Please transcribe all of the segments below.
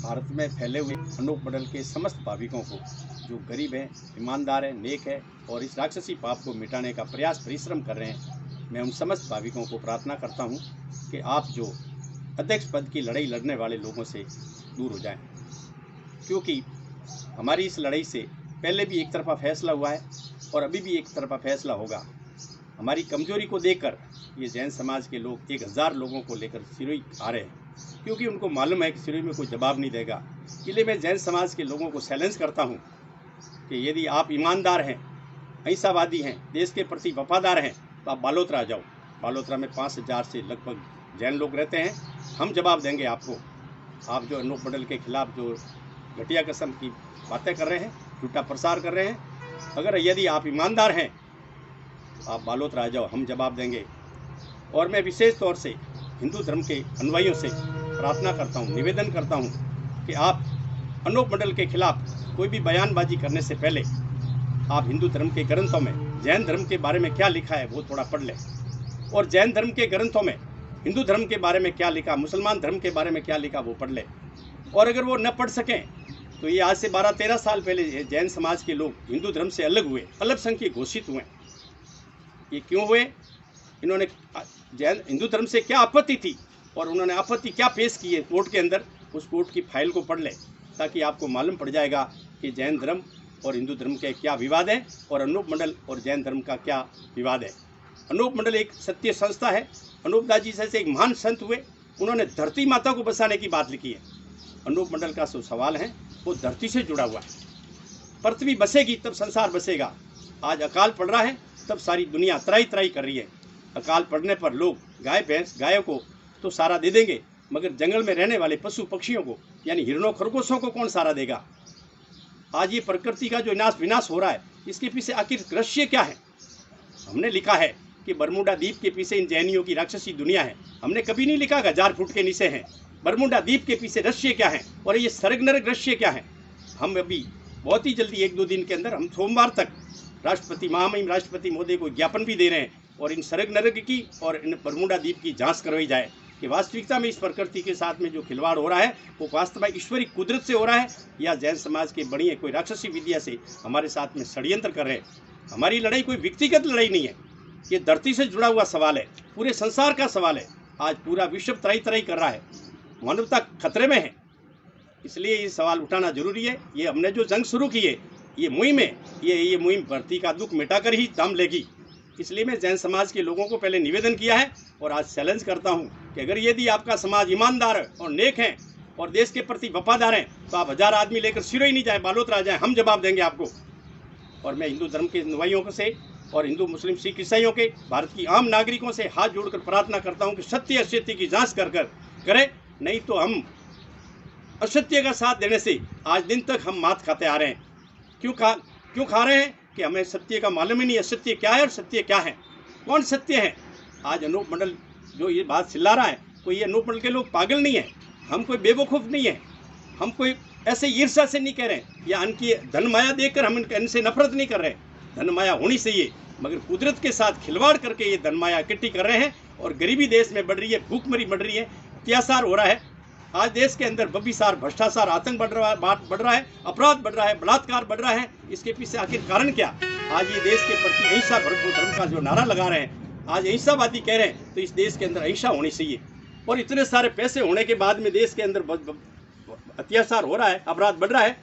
भारत में फैले हुए अनूप मंडल के समस्त भाविकों को, जो गरीब हैं, ईमानदार हैं, नेक है और इस राक्षसी पाप को मिटाने का प्रयास परिश्रम कर रहे हैं, मैं उन समस्त भाविकों को प्रार्थना करता हूं कि आप जो अध्यक्ष पद की लड़ाई लड़ने वाले लोगों से दूर हो जाएं, क्योंकि हमारी इस लड़ाई से पहले भी एक तरफा फैसला हुआ है और अभी भी एक तरफा फैसला होगा। हमारी कमजोरी को देखकर ये जैन समाज के लोग 1000 लोगों को लेकर सिरोही आ रहे हैं, क्योंकि उनको मालूम है कि सिरोही में कोई जवाब नहीं देगा। इसलिए मैं जैन समाज के लोगों को चैलेंज करता हूं कि यदि आप ईमानदार हैं, अहिंसावादी हैं, देश के प्रति वफादार हैं, तो आप बालोतरा आ जाओ। बालोतरा में 5000 से लगभग जैन लोग रहते हैं। हम जवाब देंगे आपको। आप जो अनूप मंडल के खिलाफ जो घटिया किस्म की बातें कर रहे हैं, झूठा प्रसार कर रहे हैं, अगर यदि आप ईमानदार हैं आप बालोतरा आ जाओ, हम जवाब देंगे। और मैं विशेष तौर से हिंदू धर्म के अनुयायियों से प्रार्थना करता हूँ, निवेदन करता हूँ कि आप अनूप मंडल के खिलाफ कोई भी बयानबाजी करने से पहले आप हिंदू धर्म के ग्रंथों में जैन धर्म के बारे में क्या लिखा है वो थोड़ा पढ़ लें, और जैन धर्म के ग्रंथों में हिंदू धर्म के बारे में क्या लिखा, मुसलमान धर्म के बारे में क्या लिखा वो पढ़ लें। और अगर वो न पढ़ सकें तो ये आज से 12-13 साल पहले जैन समाज के लोग हिंदू धर्म से अलग हुए, अल्पसंख्यक घोषित हुए। ये क्यों हुए? इन्होंने जैन हिंदू धर्म से क्या आपत्ति थी और उन्होंने आपत्ति क्या पेश की है कोर्ट के अंदर, उस कोर्ट की फाइल को पढ़ लें, ताकि आपको मालूम पड़ जाएगा कि जैन धर्म और हिंदू धर्म के क्या विवाद है और अनूप मंडल और जैन धर्म का क्या विवाद है। अनूप मंडल एक सत्य संस्था है। अनूप दास जी जैसे एक महान संत हुए, उन्होंने धरती माता को बसाने की बात लिखी है। अनूप मंडल का जो सवाल है वो धरती से जुड़ा हुआ है। पृथ्वी बसेगी तब संसार बसेगा। आज अकाल पड़ रहा है तब सारी दुनिया त्राही त्राही कर रही है। अकाल पड़ने पर लोग गाय भैंस गायों को तो सहारा दे देंगे, मगर जंगल में रहने वाले पशु पक्षियों को यानी हिरणों खरगोशों को कौन सहारा देगा? आज ये प्रकृति का जो विनाश हो रहा है, इसके पीछे आखिर रहस्य क्या है? हमने लिखा है कि बरमुडा द्वीप के पीछे इन जैनियों की राक्षसी दुनिया है। हमने कभी नहीं लिखा 1000 फुट के नीचे है। बरमुडा द्वीप के पीछे रहस्य क्या है और ये स्वर्ग नरक रहस्य क्या है? हम अभी बहुत ही जल्दी 1-2 दिन के अंदर हम सोमवार तक राष्ट्रपति महामहिम राष्ट्रपति मोदी को ज्ञापन भी दे रहे हैं और इन स्वर्ग नरक की और इन बरमुडा द्वीप की जांच करवाई जाए कि वास्तविकता में इस प्रकृति के साथ में जो खिलवाड़ हो रहा है वो वास्तव में ईश्वरी कुदरत से हो रहा है या जैन समाज के बढ़िया कोई राक्षसी विद्या से हमारे साथ में षड्यंत्र कर रहे हैं। हमारी लड़ाई कोई व्यक्तिगत लड़ाई नहीं है, ये धरती से जुड़ा हुआ सवाल है, पूरे संसार का सवाल है। आज पूरा विश्व त्राही त्राही कर रहा है, मानवता खतरे में है, इसलिए ये सवाल उठाना जरूरी है। ये हमने जो जंग शुरू की है, ये मुहिम है, ये मुहिम धरती का दुख मिटाकर ही दम लेगी। इसलिए मैं जैन समाज के लोगों को पहले निवेदन किया है और आज चैलेंज करता हूं कि अगर यदि आपका समाज ईमानदार और नेक है और देश के प्रति वफादार हैं तो आप 1000 आदमी लेकर सिरोही नहीं जाए, बालोतरा आ जाए, हम जवाब देंगे आपको। और मैं हिंदू धर्म के अनुयायियों से और हिंदू मुस्लिम सिख ईसाइयों के भारत की आम नागरिकों से हाथ जोड़कर प्रार्थना करता हूँ कि सत्य असत्य की जाँच करें, नहीं तो हम असत्य का साथ देने से आज दिन तक हम मात खाते आ रहे हैं। क्यों खा रहे हैं? कि हमें सत्य का मालूम ही नहीं है, सत्य क्या है और सत्य क्या है, कौन सत्य है। आज अनूप मंडल जो ये बात चिल्ला रहा है, कोई ये अनूप मंडल के लोग पागल नहीं है, हम कोई बेवकूफ़ नहीं है, हम कोई ऐसे ईर्ष्या से नहीं कह रहे हैं या इनकी धन माया देखकर हम इनसे नफरत नहीं कर रहे। धन माया होनी चाहिए, मगर कुदरत के साथ खिलवाड़ करके ये धन माया इकट्ठी कर रहे हैं और गरीबी देश में बढ़ रही है, भूखमरी बढ़ रही है, अत्याचार हो रहा है। आज देश के अंदर व्यभिचार, भ्रष्टाचार, आतंक बढ़ रहा है, अपराध बढ़ रहा है, बलात्कार बढ़ रहा है। इसके पीछे आखिर कारण क्या? आज ये देश के प्रति अहिंसा धर्म का जो नारा लगा रहे हैं, आज अहिंसावादी कह रहे हैं, तो इस देश के अंदर अहिंसा होनी चाहिए। और इतने सारे पैसे होने के बाद में देश के अंदर अत्याचार हो रहा है, अपराध बढ़ रहा है,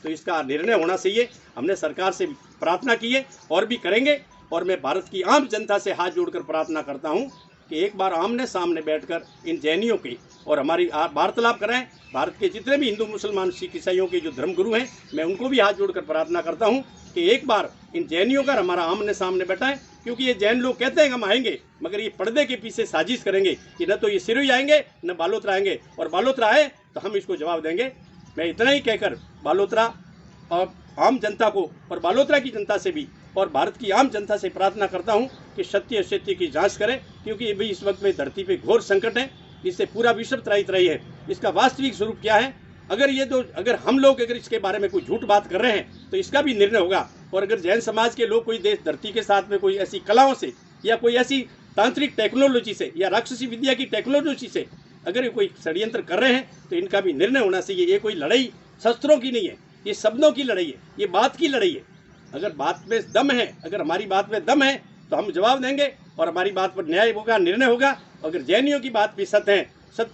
तो इसका निर्णय होना चाहिए। हमने सरकार से प्रार्थना की है और भी करेंगे। और मैं भारत की आम जनता से हाथ जोड़कर प्रार्थना करता हूँ कि एक बार आमने सामने बैठकर इन जैनियों की और हमारी वार्तालाप कराएं। भारत के जितने भी हिंदू मुसलमान सिख ईसाइयों के जो धर्मगुरु हैं, मैं उनको भी हाथ जोड़कर प्रार्थना करता हूं कि एक बार इन जैनियों का हमारा आमने सामने बैठाएं, क्योंकि ये जैन लोग कहते हैं हम आएंगे, मगर ये पर्दे के पीछे साजिश करेंगे कि न तो ये सिरोही आएंगे न बालोतरा आएंगे, और बालोतरा आए तो हम इसको जवाब देंगे। मैं इतना ही कहकर बालोतरा और आम जनता को और बालोतरा की जनता से भी और भारत की आम जनता से प्रार्थना करता हूं कि सत्य असत्य की जांच करें, क्योंकि अभी इस वक्त में धरती पे घोर संकट है, इससे पूरा विश्व त्राही त्राही है। इसका वास्तविक स्वरूप क्या है? अगर हम लोग इसके बारे में कोई झूठ बात कर रहे हैं तो इसका भी निर्णय होगा। और अगर जैन समाज के लोग कोई देश धरती के साथ में कोई ऐसी कलाओं से या कोई ऐसी तांत्रिक टेक्नोलॉजी से या राक्षसी विद्या की टेक्नोलॉजी से अगर ये कोई षड्यंत्र कर रहे हैं तो इनका भी निर्णय होना चाहिए। ये कोई लड़ाई शस्त्रों की नहीं है, ये शब्दों की लड़ाई है, ये बात की लड़ाई है। अगर बात में दम है, अगर हमारी बात में दम है तो हम जवाब देंगे और हमारी बात पर न्याय होगा, निर्णय होगा। अगर जैनियों की बात भी सत्य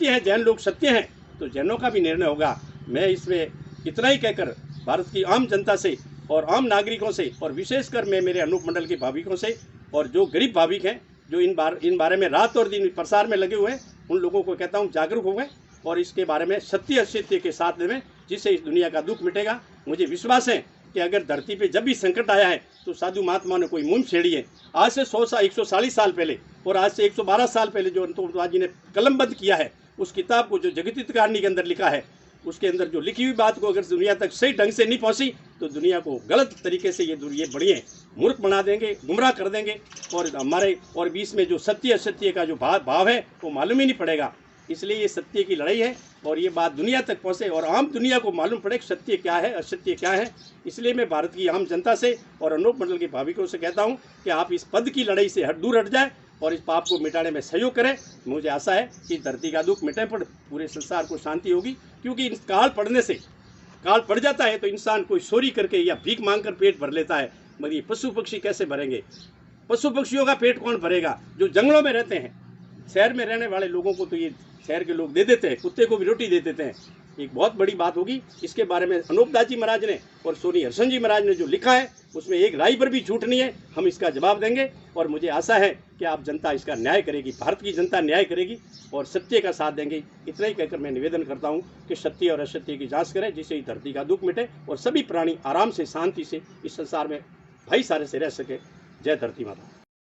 है, जैन लोग सत्य हैं, तो जैनों का भी निर्णय होगा। मैं इसमें इतना ही कहकर भारत की आम जनता से और आम नागरिकों से और विशेषकर मैं मेरे अनूप मंडल के भाविकों से और जो गरीब भाविक हैं जो इन बारे में रात और दिन प्रसार में लगे हुए हैं, उन लोगों को कहता हूँ जागरूक हो गए और इसके बारे में सत्य असत्य के साथ में, जिससे इस दुनिया का दुख मिटेगा। मुझे विश्वास है कि अगर धरती पे जब भी संकट आया है तो साधु महात्मा ने कोई मुहिम छेड़ी है। आज से 140 साल पहले और आज से 112 साल पहले जो अंतोमदास जी ने कलमबंद किया है, उस किताब को जो जगतितकारणी के अंदर लिखा है, उसके अंदर जो लिखी हुई बात को अगर दुनिया तक सही ढंग से नहीं पहुंची तो दुनिया को गलत तरीके से ये बढ़िए मूर्ख बना देंगे, गुमराह कर देंगे और हमारे और बीच में जो सत्य असत्य का जो भाव है वो मालूम ही नहीं पड़ेगा। इसलिए ये सत्य की लड़ाई है और ये बात दुनिया तक पहुँचे और आम दुनिया को मालूम पड़े कि सत्य क्या है, असत्य क्या है। इसलिए मैं भारत की आम जनता से और अनूप मंडल के भाविकों से कहता हूँ कि आप इस पद की लड़ाई से दूर हट जाए और इस पाप को मिटाने में सहयोग करें। मुझे आशा है कि धरती का दुख मिटे पर पूरे संसार को शांति होगी, क्योंकि काल पड़ने से काल पड़ जाता है तो इंसान कोई चोरी करके या भीख मांगकर पेट भर लेता है, मगर ये पशु पक्षी कैसे भरेंगे? पशु पक्षियों का पेट कौन भरेगा? जो जंगलों में रहते हैं। शहर में रहने वाले लोगों को तो ये शहर के लोग दे देते हैं, कुत्ते को भी रोटी दे देते हैं। एक बहुत बड़ी बात होगी। इसके बारे में अनूपदास जी महाराज ने और सोनी हर्षण जी महाराज ने जो लिखा है उसमें एक राय पर भी झूठ नहीं है। हम इसका जवाब देंगे और मुझे आशा है कि आप जनता इसका न्याय करेगी, भारत की जनता न्याय करेगी और सत्य का साथ देंगे। इतना ही कहकर मैं निवेदन करता हूँ कि सत्य और असत्य की जांच करें, जिससे इस धरती का दुख मिटे और सभी प्राणी आराम से शांति से इस संसार में भाईचारे से रह सके। जय धरती माता।